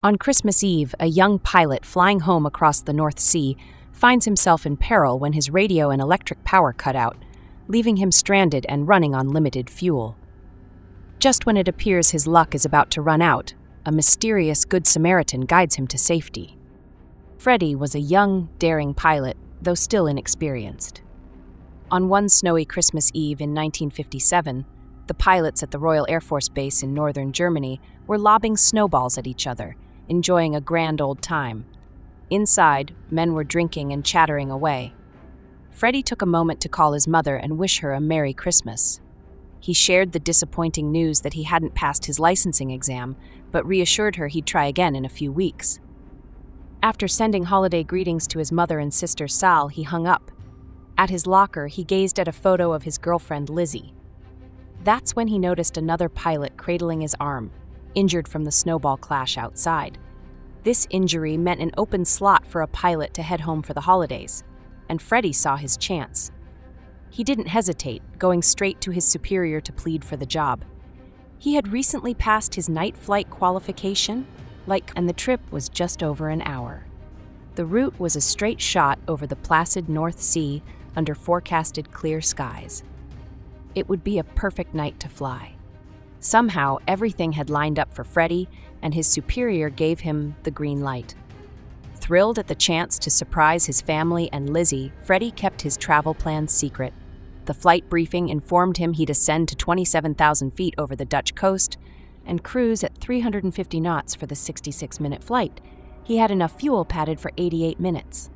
On Christmas Eve, a young pilot flying home across the North Sea finds himself in peril when his radio and electric power cut out, leaving him stranded and running on limited fuel. Just when it appears his luck is about to run out, a mysterious Good Samaritan guides him to safety. Freddie was a young, daring pilot, though still inexperienced. On one snowy Christmas Eve in 1957, the pilots at the Royal Air Force Base in northern Germany were lobbing snowballs at each other, enjoying a grand old time. Inside, men were drinking and chattering away. Freddie took a moment to call his mother and wish her a Merry Christmas. He shared the disappointing news that he hadn't passed his licensing exam, but reassured her he'd try again in a few weeks. After sending holiday greetings to his mother and sister Sal, he hung up. At his locker, he gazed at a photo of his girlfriend Lizzie. That's when he noticed another pilot cradling his arm, injured from the snowball clash outside. This injury meant an open slot for a pilot to head home for the holidays, and Freddie saw his chance. He didn't hesitate, going straight to his superior to plead for the job. He had recently passed his night flight qualification, and the trip was just over an hour. The route was a straight shot over the placid North Sea under forecasted clear skies. It would be a perfect night to fly. Somehow, everything had lined up for Freddie, and his superior gave him the green light. Thrilled at the chance to surprise his family and Lizzie, Freddie kept his travel plans secret. The flight briefing informed him he'd ascend to 27,000 feet over the Dutch coast and cruise at 350 knots for the 66-minute flight. He had enough fuel padded for 88 minutes.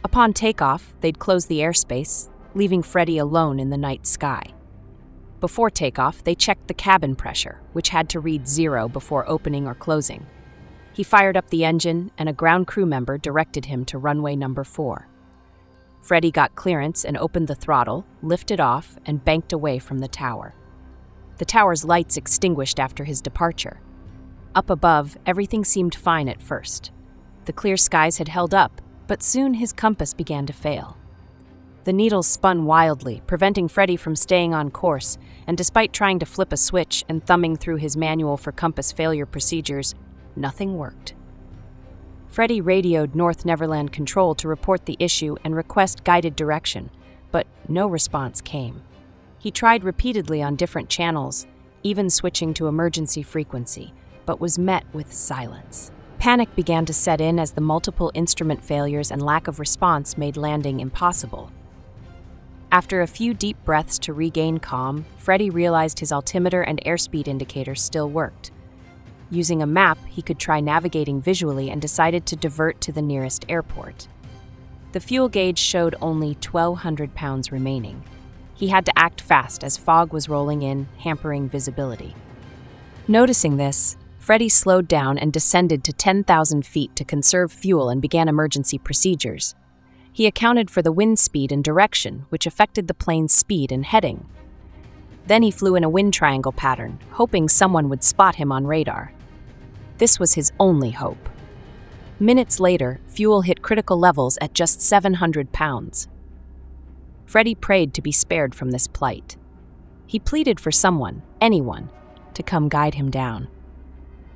Upon takeoff, they'd close the airspace, leaving Freddie alone in the night sky. Before takeoff, they checked the cabin pressure, which had to read 0 before opening or closing. He fired up the engine, and a ground crew member directed him to runway number 4. Freddie got clearance and opened the throttle, lifted off, and banked away from the tower. The tower's lights extinguished after his departure. Up above, everything seemed fine at first. The clear skies had held up, but soon his compass began to fail. The needles spun wildly, preventing Freddie from staying on course, and despite trying to flip a switch and thumbing through his manual for compass failure procedures, nothing worked. Freddie radioed North Neverland Control to report the issue and request guided direction, but no response came. He tried repeatedly on different channels, even switching to emergency frequency, but was met with silence. Panic began to set in as the multiple instrument failures and lack of response made landing impossible. After a few deep breaths to regain calm, Freddie realized his altimeter and airspeed indicators still worked. Using a map, he could try navigating visually and decided to divert to the nearest airport. The fuel gauge showed only 1,200 pounds remaining. He had to act fast as fog was rolling in, hampering visibility. Noticing this, Freddie slowed down and descended to 10,000 feet to conserve fuel and began emergency procedures. He accounted for the wind speed and direction, which affected the plane's speed and heading. Then he flew in a wind triangle pattern, hoping someone would spot him on radar. This was his only hope. Minutes later, fuel hit critical levels at just 700 pounds. Freddie prayed to be spared from this plight. He pleaded for someone, anyone, to come guide him down.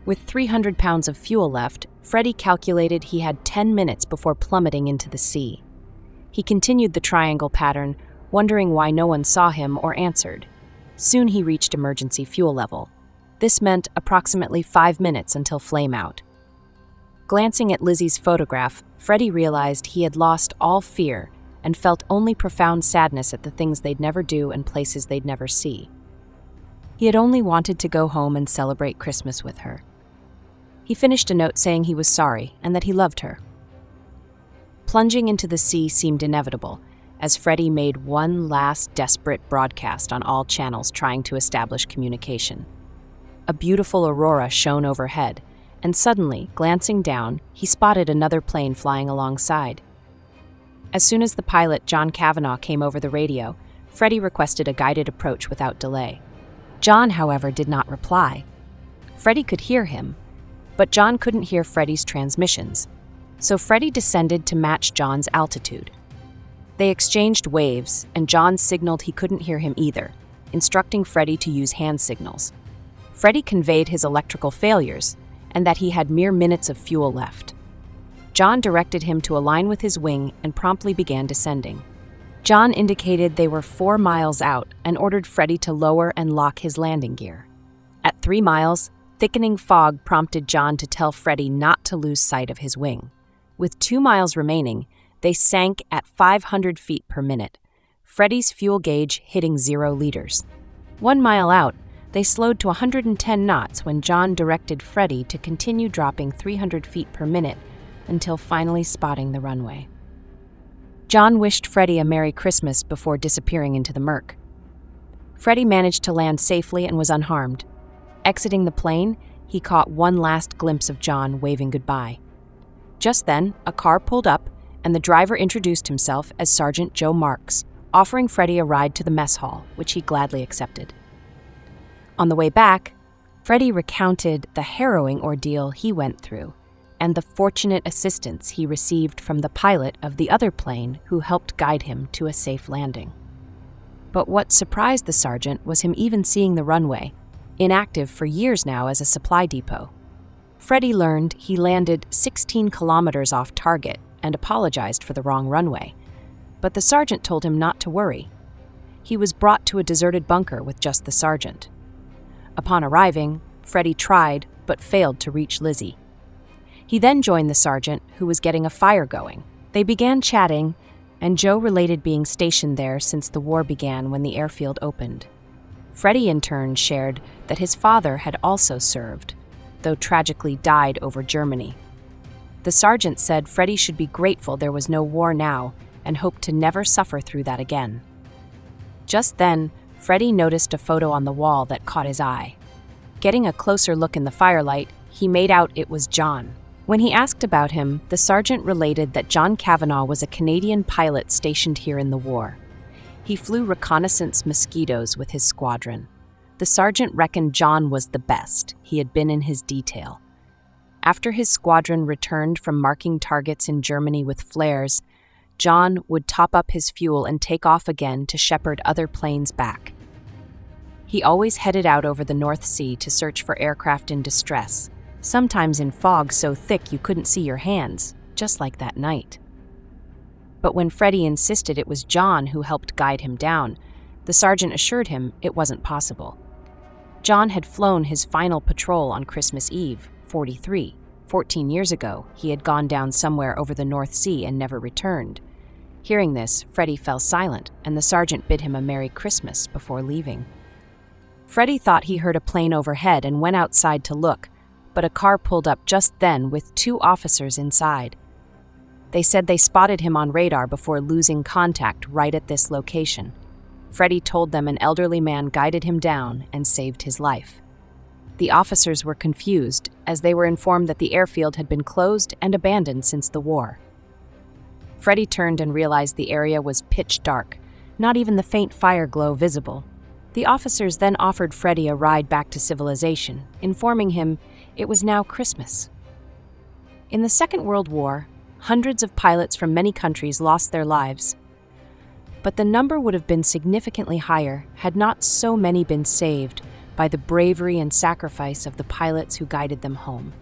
With 300 pounds of fuel left, Freddie calculated he had 10 minutes before plummeting into the sea. He continued the triangle pattern, wondering why no one saw him or answered. Soon he reached emergency fuel level. This meant approximately 5 minutes until flame out. Glancing at Lizzie's photograph, Freddie realized he had lost all fear and felt only profound sadness at the things they'd never do and places they'd never see. He had only wanted to go home and celebrate Christmas with her. He finished a note saying he was sorry and that he loved her. Plunging into the sea seemed inevitable, as Freddie made one last desperate broadcast on all channels trying to establish communication. A beautiful aurora shone overhead, and suddenly, glancing down, he spotted another plane flying alongside. As soon as the pilot, John Cavanaugh, came over the radio, Freddie requested a guided approach without delay. John, however, did not reply. Freddie could hear him, but John couldn't hear Freddie's transmissions, so Freddie descended to match John's altitude. They exchanged waves, and John signaled he couldn't hear him either, instructing Freddie to use hand signals. Freddie conveyed his electrical failures, and that he had mere minutes of fuel left. John directed him to align with his wing and promptly began descending. John indicated they were 4 miles out and ordered Freddie to lower and lock his landing gear. At 3 miles, thickening fog prompted John to tell Freddie not to lose sight of his wing. With 2 miles remaining, they sank at 500 feet per minute, Freddie's fuel gauge hitting 0 liters. 1 mile out, they slowed to 110 knots when John directed Freddie to continue dropping 300 feet per minute until finally spotting the runway. John wished Freddie a Merry Christmas before disappearing into the murk. Freddie managed to land safely and was unharmed. Exiting the plane, he caught one last glimpse of John waving goodbye. Just then, a car pulled up, and the driver introduced himself as Sergeant Joe Marks, offering Freddie a ride to the mess hall, which he gladly accepted. On the way back, Freddie recounted the harrowing ordeal he went through and the fortunate assistance he received from the pilot of the other plane who helped guide him to a safe landing. But what surprised the sergeant was him even seeing the runway, inactive for years now as a supply depot. Freddie learned he landed 16 kilometers off target and apologized for the wrong runway, but the sergeant told him not to worry. He was brought to a deserted bunker with just the sergeant. Upon arriving, Freddie tried but failed to reach Lizzie. He then joined the sergeant, who was getting a fire going. They began chatting, and Joe related being stationed there since the war began when the airfield opened. Freddie in turn shared that his father had also served, though tragically died over Germany. The sergeant said Freddie should be grateful there was no war now and hoped to never suffer through that again. Just then, Freddie noticed a photo on the wall that caught his eye. Getting a closer look in the firelight, he made out it was John. When he asked about him, the sergeant related that John Cavanaugh was a Canadian pilot stationed here in the war. He flew reconnaissance Mosquitoes with his squadron. The sergeant reckoned John was the best. He had been in his detail. After his squadron returned from marking targets in Germany with flares, John would top up his fuel and take off again to shepherd other planes back. He always headed out over the North Sea to search for aircraft in distress, sometimes in fog so thick you couldn't see your hands, just like that night. But when Freddie insisted it was John who helped guide him down, the sergeant assured him it wasn't possible. John had flown his final patrol on Christmas Eve, 43. 14 years ago, he had gone down somewhere over the North Sea and never returned. Hearing this, Freddie fell silent, and the sergeant bid him a Merry Christmas before leaving. Freddie thought he heard a plane overhead and went outside to look, but a car pulled up just then with 2 officers inside. They said they spotted him on radar before losing contact right at this location. Freddie told them an elderly man guided him down and saved his life. The officers were confused, as they were informed that the airfield had been closed and abandoned since the war. Freddie turned and realized the area was pitch dark, not even the faint fire glow visible. The officers then offered Freddie a ride back to civilization, informing him it was now Christmas. In the Second World War, hundreds of pilots from many countries lost their lives. But the number would have been significantly higher had not so many been saved by the bravery and sacrifice of the pilots who guided them home.